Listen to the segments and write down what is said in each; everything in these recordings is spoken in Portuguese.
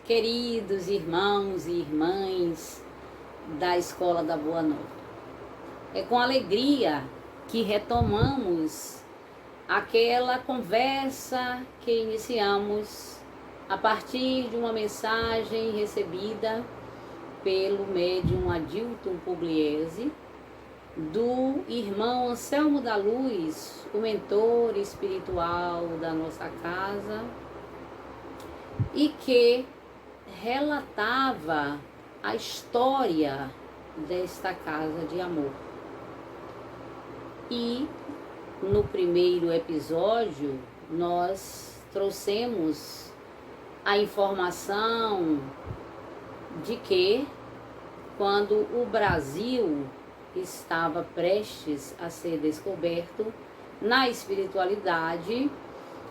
queridos irmãos e irmãs da Escola da Boa Nova. É com alegria que retomamos aquela conversa que iniciamos a partir de uma mensagem recebida pelo médium Adilton Pugliese, do irmão Anselmo da Luz, o mentor espiritual da nossa casa, e que relatava a história desta casa de amor. E no primeiro episódio nós trouxemos a informação de que quando o Brasil estava prestes a ser descoberto na espiritualidade,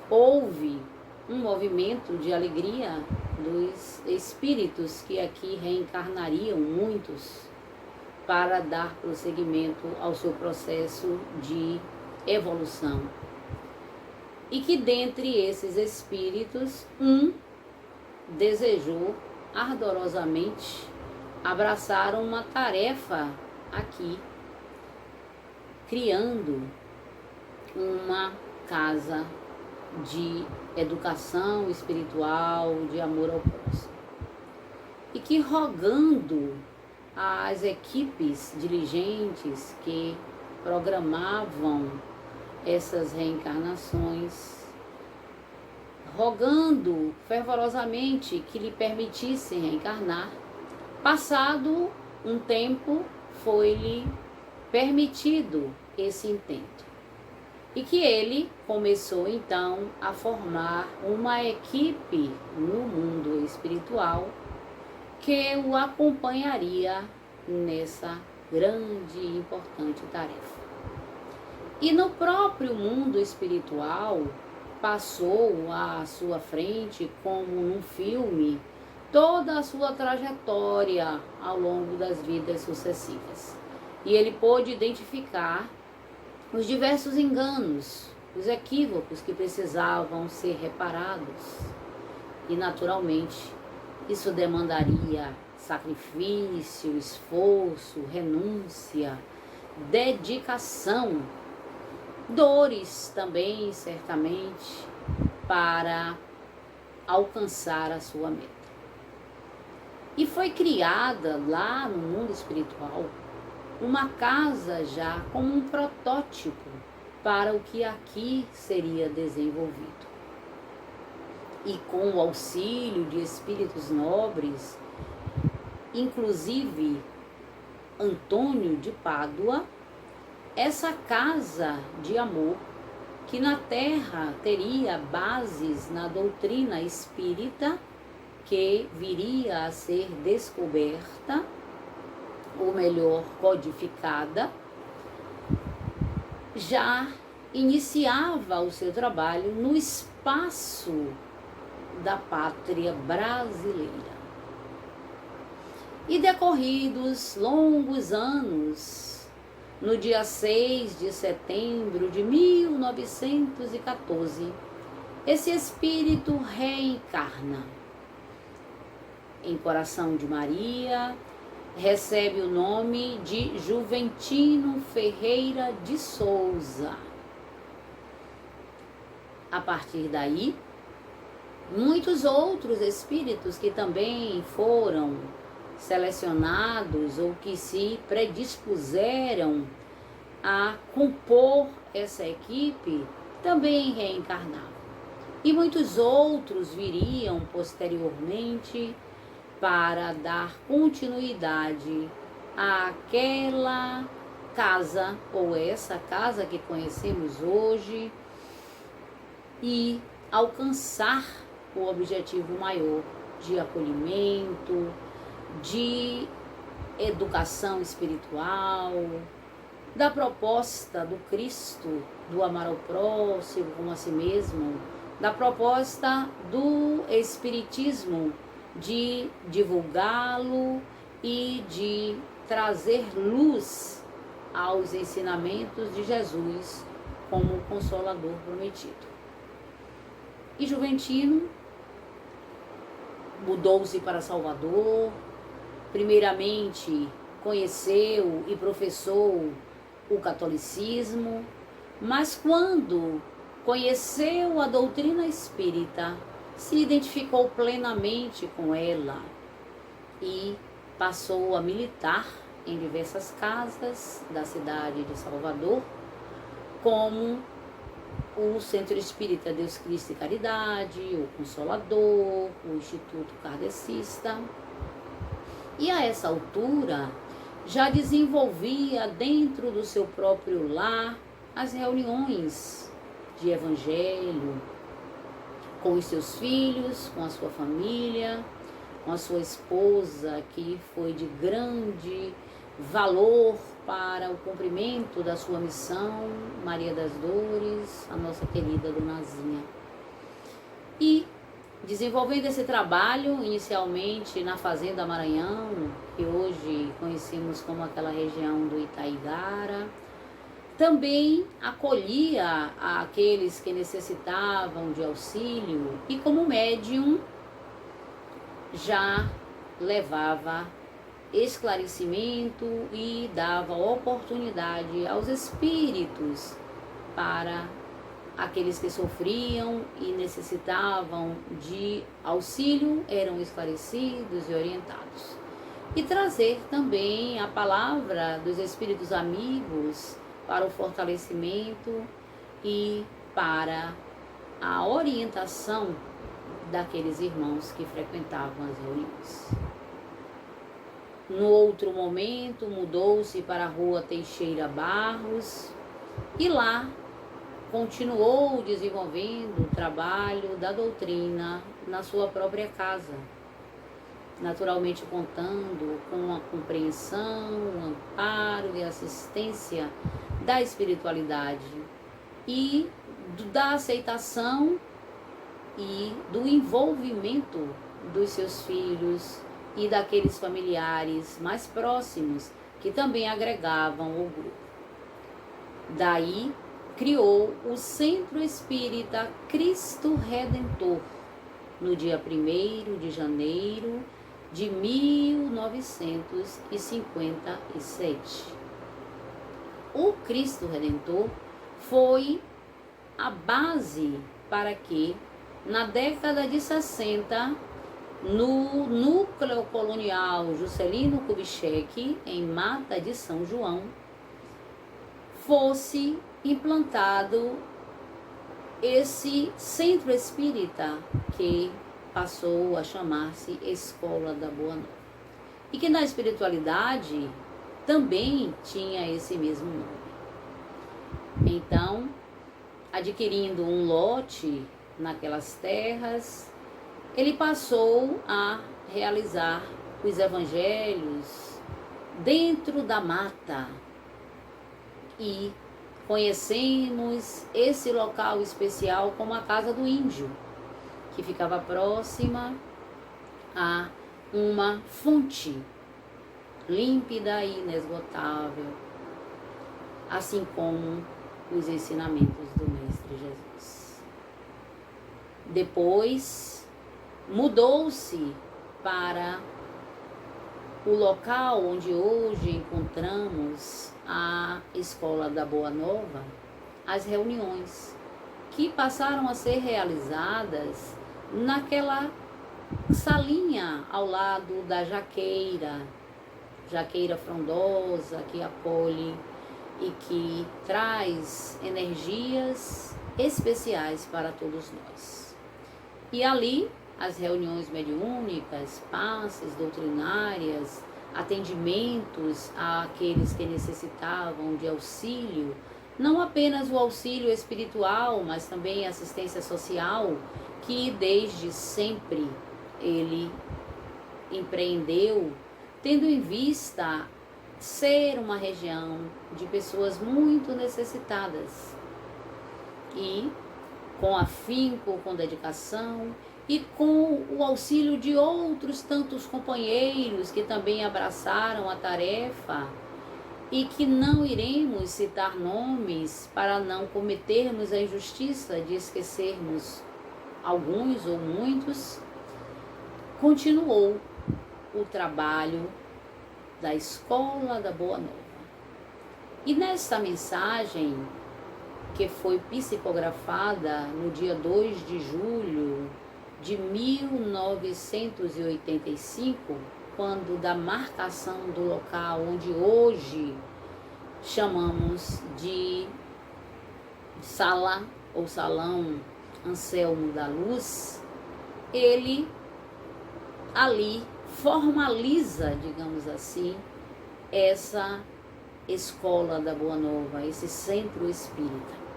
houve um movimento de alegria dos espíritos que aqui reencarnariam, muitos, para dar prosseguimento ao seu processo de evolução. E que dentre esses espíritos, um desejou ardorosamente abraçar uma tarefa aqui, criando uma casa de educação espiritual, de amor ao próximo. E que, rogando às equipes diligentes que programavam essas reencarnações, rogando fervorosamente que lhe permitissem reencarnar, passado um tempo, foi-lhe permitido esse intento. E que ele começou então a formar uma equipe no mundo espiritual que o acompanharia nessa grande e importante tarefa. E no próprio mundo espiritual passou à sua frente, como num filme, toda a sua trajetória ao longo das vidas sucessivas. E ele pôde identificar os diversos enganos, os equívocos que precisavam ser reparados. E, naturalmente, isso demandaria sacrifício, esforço, renúncia, dedicação, dores também, certamente, para alcançar a sua meta. E foi criada lá no mundo espiritual uma casa já como um protótipo para o que aqui seria desenvolvido. E com o auxílio de espíritos nobres, inclusive Antônio de Pádua, essa casa de amor, que na Terra teria bases na doutrina espírita, que viria a ser descoberta, ou melhor, codificada, já iniciava o seu trabalho no espaço da pátria brasileira. E decorridos longos anos, no dia 6 de setembro de 1914, esse espírito reencarna em Coração de Maria, recebe o nome de Juventino Ferreira de Souza. A partir daí, muitos outros espíritos que também foram selecionados ou que se predispuseram a compor essa equipe também reencarnavam. E muitos outros viriam posteriormente para dar continuidade àquela casa, ou essa casa que conhecemos hoje, e alcançar o objetivo maior de acolhimento, de educação espiritual, da proposta do Cristo, do amar ao próximo como a si mesmo, da proposta do Espiritismo, de divulgá-lo e de trazer luz aos ensinamentos de Jesus como Consolador prometido. E Juventino mudou-se para Salvador. Primeiramente, conheceu e professou o catolicismo, mas quando conheceu a doutrina espírita, se identificou plenamente com ela e passou a militar em diversas casas da cidade de Salvador, como o Centro Espírita Deus Cristo e Caridade, o Consolador, o Instituto Kardecista. E a essa altura, já desenvolvia dentro do seu próprio lar as reuniões de evangelho com os seus filhos, com a sua família, com a sua esposa, que foi de grande valor para o cumprimento da sua missão, Maria das Dores, a nossa querida Donazinha. E desenvolvendo esse trabalho inicialmente na Fazenda Maranhão, que hoje conhecemos como aquela região do Itaigara, também acolhia aqueles que necessitavam de auxílio e, como médium, já levava esclarecimento e dava oportunidade aos espíritos para aqueles que sofriam e necessitavam de auxílio, eram esclarecidos e orientados. E trazer também a palavra dos espíritos amigos para o fortalecimento e para a orientação daqueles irmãos que frequentavam as reuniões. No outro momento, mudou-se para a Rua Teixeira Barros e lá continuou desenvolvendo o trabalho da doutrina na sua própria casa, naturalmente contando com a compreensão, o amparo e assistência da espiritualidade e da aceitação e do envolvimento dos seus filhos e daqueles familiares mais próximos que também agregavam o grupo. Daí criou o Centro Espírita Cristo Redentor no dia 1º de janeiro de 1957. O Cristo Redentor foi a base para que, na década de 60, no núcleo colonial Juscelino Kubitschek, em Mata de São João, fosse implantado esse centro espírita que passou a chamar-se Escola da Boa Nova. E que na espiritualidade também tinha esse mesmo nome. Então, adquirindo um lote naquelas terras, ele passou a realizar os evangelhos dentro da mata. E conhecemos esse local especial como a Casa do Índio, que ficava próxima a uma fonte límpida e inesgotável, assim como os ensinamentos do Mestre Jesus. Depois mudou-se para o local onde hoje encontramos a Escola da Boa Nova, as reuniões que passaram a ser realizadas naquela salinha ao lado da jaqueira frondosa que acolhe e que traz energias especiais para todos nós. E ali as reuniões mediúnicas, passes doutrinárias, atendimentos àqueles que necessitavam de auxílio, não apenas o auxílio espiritual, mas também a assistência social, que desde sempre ele empreendeu, tendo em vista ser uma região de pessoas muito necessitadas. E com afinco, com dedicação e com o auxílio de outros tantos companheiros que também abraçaram a tarefa, e que não iremos citar nomes para não cometermos a injustiça de esquecermos alguns ou muitos, continuou o trabalho da Escola da Boa Nova. E nesta mensagem, que foi psicografada no dia 2 de julho de 1985, quando da marcação do local onde hoje chamamos de sala ou salão Anselmo da Luz, ele ali formaliza, digamos assim, essa Escola da Boa Nova, esse centro espírita,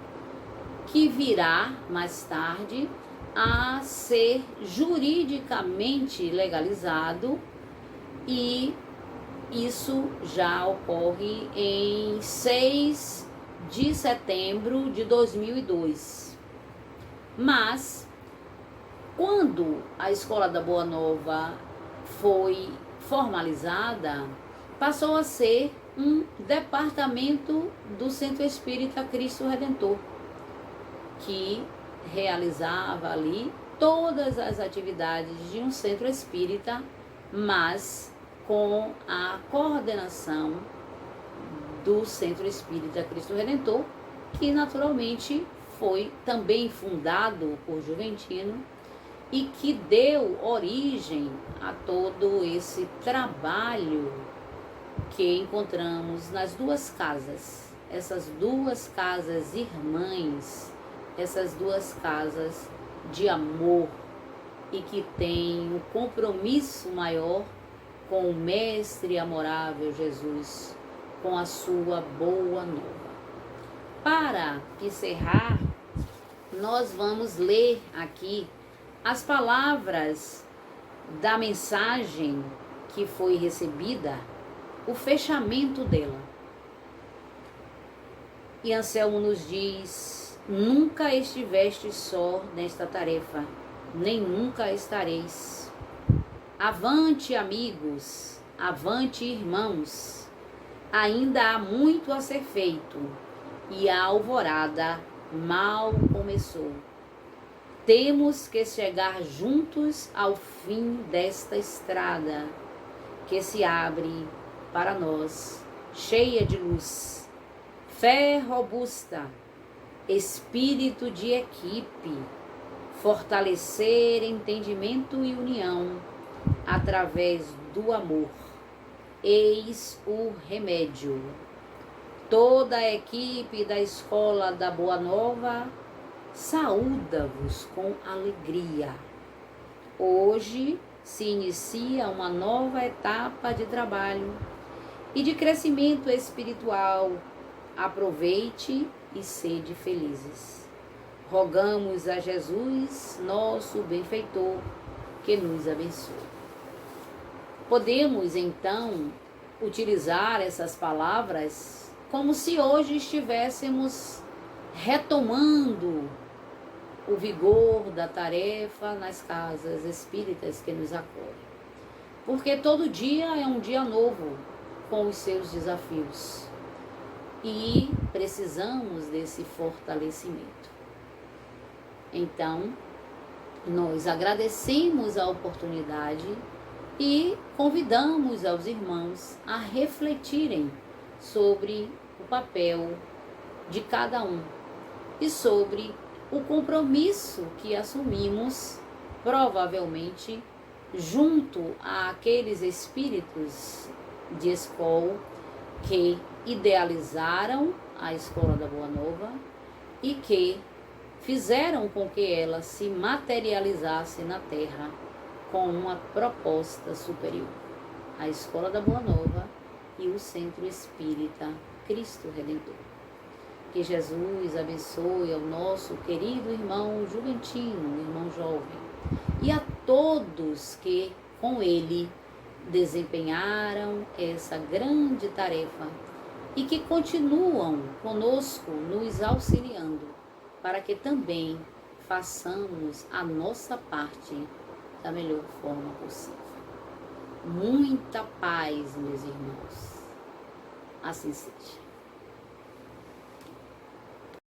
que virá mais tarde a ser juridicamente legalizado, e isso já ocorre em 6 de setembro de 2002. Mas, quando a Escola da Boa Nova foi formalizada, passou a ser um departamento do Centro Espírita Cristo Redentor, que realizava ali todas as atividades de um centro espírita, mas com a coordenação do Centro Espírita Cristo Redentor, que naturalmente foi também fundado por Juventino e que deu origem a todo esse trabalho que encontramos nas duas casas, essas duas casas irmãs, essas duas casas de amor, e que tem um compromisso maior com o Mestre amorável Jesus, com a sua boa nova. Para encerrar, nós vamos ler aqui as palavras da mensagem que foi recebida, o fechamento dela. E Anselmo nos diz: nunca estiveste só nesta tarefa, nem nunca estareis. Avante, amigos, avante, irmãos, ainda há muito a ser feito, e a alvorada mal começou. Temos que chegar juntos ao fim desta estrada, que se abre para nós, cheia de luz, fé robusta, espírito de equipe, fortalecer entendimento e união através do amor. Eis o remédio. Toda a equipe da Escola da Boa Nova saúda-vos com alegria. Hoje se inicia uma nova etapa de trabalho e de crescimento espiritual. Aproveite e sede felizes. Rogamos a Jesus, nosso benfeitor, que nos abençoe. Podemos, então, utilizar essas palavras como se hoje estivéssemos retomando o vigor da tarefa nas casas espíritas que nos acolhem. Porque todo dia é um dia novo, com os seus desafios. E precisamos desse fortalecimento. Então, nós agradecemos a oportunidade e convidamos aos irmãos a refletirem sobre o papel de cada um e sobre o compromisso que assumimos, provavelmente, junto àqueles espíritos de escola que idealizaram a Escola da Boa Nova e que fizeram com que ela se materializasse na Terra com uma proposta superior. A Escola da Boa Nova e o Centro Espírita Cristo Redentor. Que Jesus abençoe ao nosso querido irmão Juventino, irmão jovem, e a todos que com ele desempenharam essa grande tarefa e que continuam conosco nos auxiliando para que também façamos a nossa parte da melhor forma possível. Muita paz, meus irmãos. Assim seja.